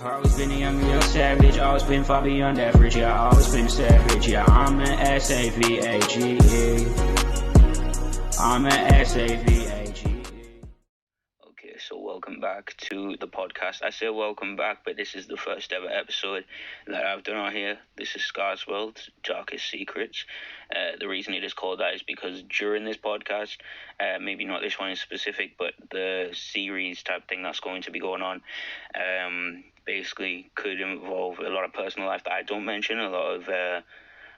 Always been a young savage, always been far beyond average, yeah, always been savage, yeah, I'm an S-A-V-A-G-E. I'm an S-A-V-A-G-E. Okay, so welcome back to the podcast. I say welcome back, but this is the first ever episode that I've done on here. This is Scar's World's Darkest Secrets. The reason it is called that is because during this podcast, maybe not this one in specific, but the series type thing that's going to be going on, basically could involve a lot of personal life that I don't mention. A lot of,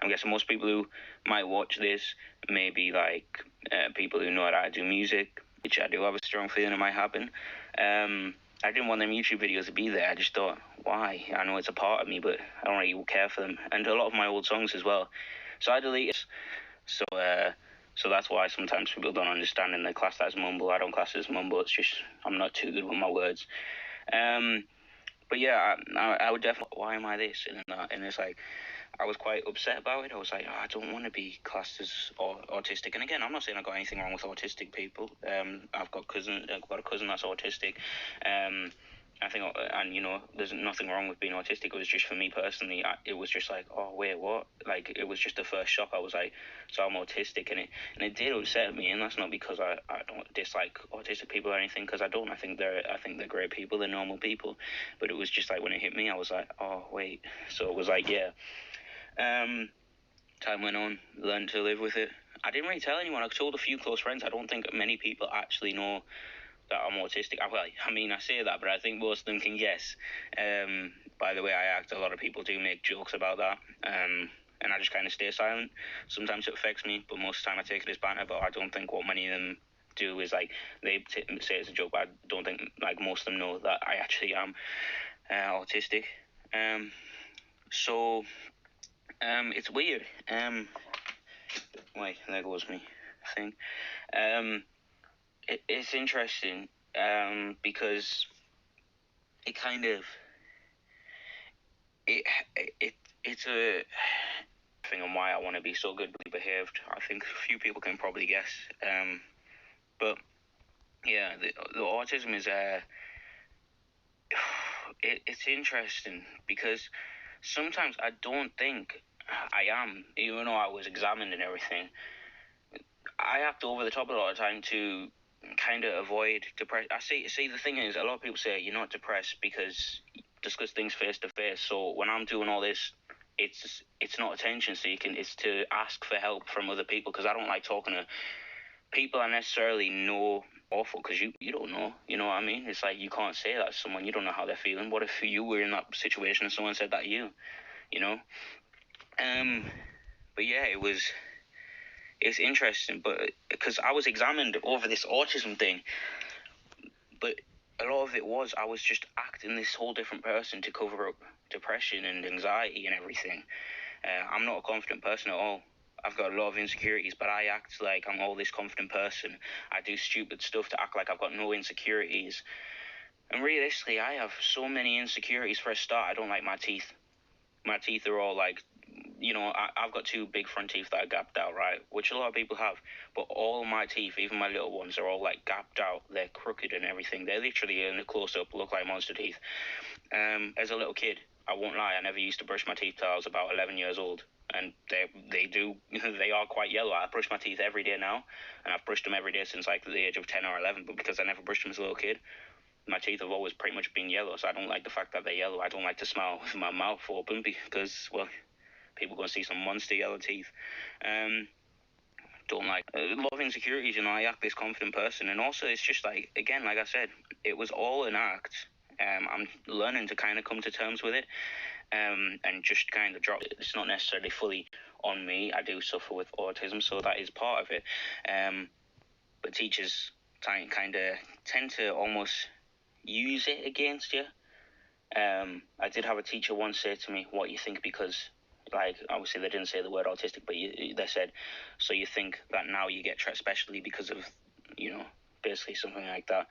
I'm guessing most people who might watch this may be like people who know that I do music, which I do have a strong feeling it might happen. I didn't want them YouTube videos to be there. I just thought, why? I know it's a part of me, but I don't really care for them. And a lot of my old songs as well. So I deleted it. So that's why sometimes people don't understand and they class that as mumble. I don't class it as mumble. It's just I'm not too good with my words. But yeah, I would definitely, why am I this? And it's like, I was quite upset about it. I was like, I don't want to be classed as autistic. And again, I'm not saying I've got anything wrong with autistic people. I've got a cousin that's autistic. I think, and you know, there's nothing wrong with being autistic. It was just for me personally, it was just like, oh wait, what? Like, it was just the first shock. I was like, so I'm autistic, and it did upset me. And that's not because I don't dislike autistic people or anything, because I don't. I think they're great people. They're normal people. But it was just like when it hit me, I was like, oh wait. So it was like, yeah. Time went on, learned to live with it. I didn't really tell anyone. I told a few close friends. I don't think many people actually know that I'm autistic. Well, I mean, I say that, but I think most of them can guess. By the way I act, a lot of people do make jokes about that. And I just kind of stay silent. Sometimes it affects me, but most of the time I take it as banter. But I don't think what many of them do is like they say it's a joke. But I don't think like most of them know that I actually am autistic. So it's weird. Wait, there goes me thing. It's interesting. Because it kind of it's a thing on why I want to be so goodly behaved. I think a few people can probably guess. But yeah, the autism is it's interesting because sometimes I don't think I am, even though I was examined and everything. I act over the top a lot of the time to kind of avoid depression. See, the thing is, a lot of people say you're not depressed because you discuss things face to face. So when I'm doing all this, it's not attention seeking. It's to ask for help from other people, because I don't like talking to people I necessarily know awful, because you don't know, you know what I mean? It's like you can't say that to someone. You don't know how they're feeling. What if you were in that situation and someone said that to you, you know? But yeah, it's interesting, but because I was examined over this autism thing, but a lot of it was I was just acting this whole different person to cover up depression and anxiety and everything. I'm not a confident person at all. I've got a lot of insecurities, but I act like I'm all this confident person. I do stupid stuff to act like I've got no insecurities. And realistically, I have so many insecurities. For a start, I don't like my teeth. My teeth are all like, you know, I've got two big front teeth that are gapped out, right? Which a lot of people have. But all my teeth, even my little ones, are all like gapped out. They're crooked and everything. They literally, in the close-up, look like monster teeth. As a little kid, I won't lie, I never used to brush my teeth till I was about 11 years old. And they are quite yellow. I brush my teeth every day now. And I've brushed them every day since like the age of 10 or 11. But because I never brushed them as a little kid, my teeth have always pretty much been yellow. So I don't like the fact that they're yellow. I don't like to smile with my mouth open because, well, people going to see some monster yellow teeth. Don't like a lot of insecurities, you know. I act this confident person, and also it's just like, again, like I said, it was all an act. I'm learning to kind of come to terms with it, and just kind of drop it. It's not necessarily fully on me. I do suffer with autism, so that is part of it. But teachers kind of tend to almost use it against you. I did have a teacher once say to me, "What you think?" Because, like, obviously they didn't say the word autistic, but they said, "So you think that now you get treated specially because of, you know, basically something like that."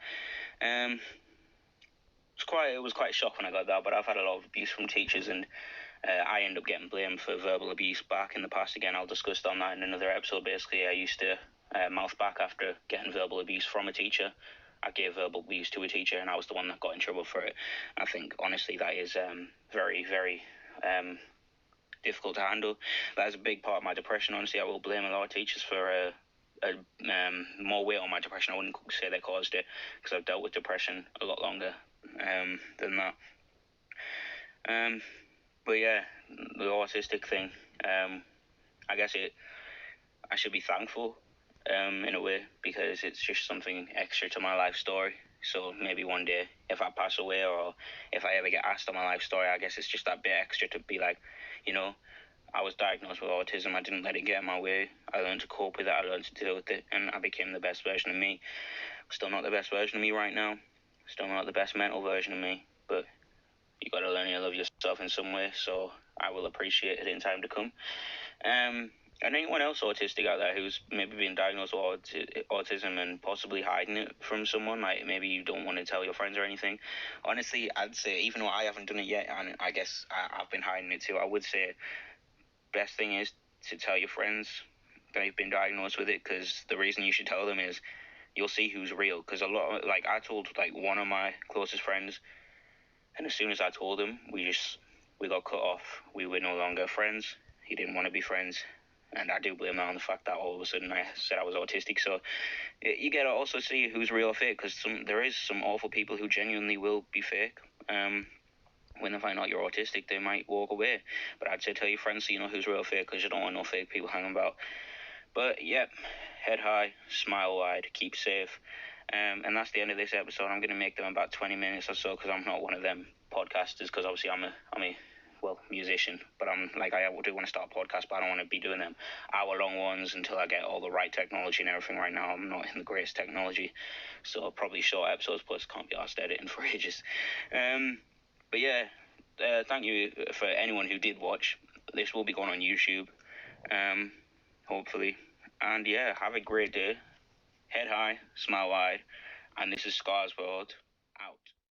It was quite a shock when I got that, but I've had a lot of abuse from teachers, and I end up getting blamed for verbal abuse back in the past. Again, I'll discuss on that in another episode. Basically, I used to mouth back after getting verbal abuse from a teacher. I gave verbal abuse to a teacher, and I was the one that got in trouble for it. I think honestly that is very, very difficult to handle. That is a big part of my depression. Honestly, I will blame a lot of teachers for more weight on my depression. I wouldn't say they caused it, because I've dealt with depression a lot longer than that. But yeah, the autistic thing. I guess I should be thankful in a way, because it's just something extra to my life story. So maybe one day, if I pass away, or if I ever get asked on my life story, I guess it's just that bit extra to be like, I was diagnosed with autism. I didn't let it get in my way. I learned to cope with it. I learned to deal with it, and I became the best version of me. Still not the best version of me right now. Still not the best mental version of me, but you got to learn to love yourself in some way. So I will appreciate it in time to come. And anyone else autistic out there who's maybe been diagnosed with autism and possibly hiding it from someone, like maybe you don't want to tell your friends or anything. Honestly, I'd say, even though I haven't done it yet, and I guess I've been hiding it too, I would say best thing is to tell your friends that you've been diagnosed with it, because the reason you should tell them is you'll see who's real. Because a lot of, like, I told like one of my closest friends, and as soon as I told him, we got cut off. We were no longer friends. He didn't want to be friends, and I do blame that on the fact that all of a sudden I said I was autistic. So you get to also see who's real or fake, because there is some awful people who genuinely will be fake. When they find out you're autistic, they might walk away. But I'd say tell your friends so you know who's real or fake, because you don't want no fake people hanging about. But yep, head high, smile wide, keep safe. And that's the end of this episode. I'm going to make them about 20 minutes or so, because I'm not one of them podcasters, because obviously I'm a musician, but I do want to start a podcast, but I don't want to be doing them hour-long ones until I get all the right technology and everything. Right now, I'm not in the greatest technology, so probably short episodes, plus can't be asked editing for ages. But yeah, thank you for anyone who did watch. This will be going on YouTube, hopefully. And yeah, have a great day. Head high, smile wide, and this is Scars World, out.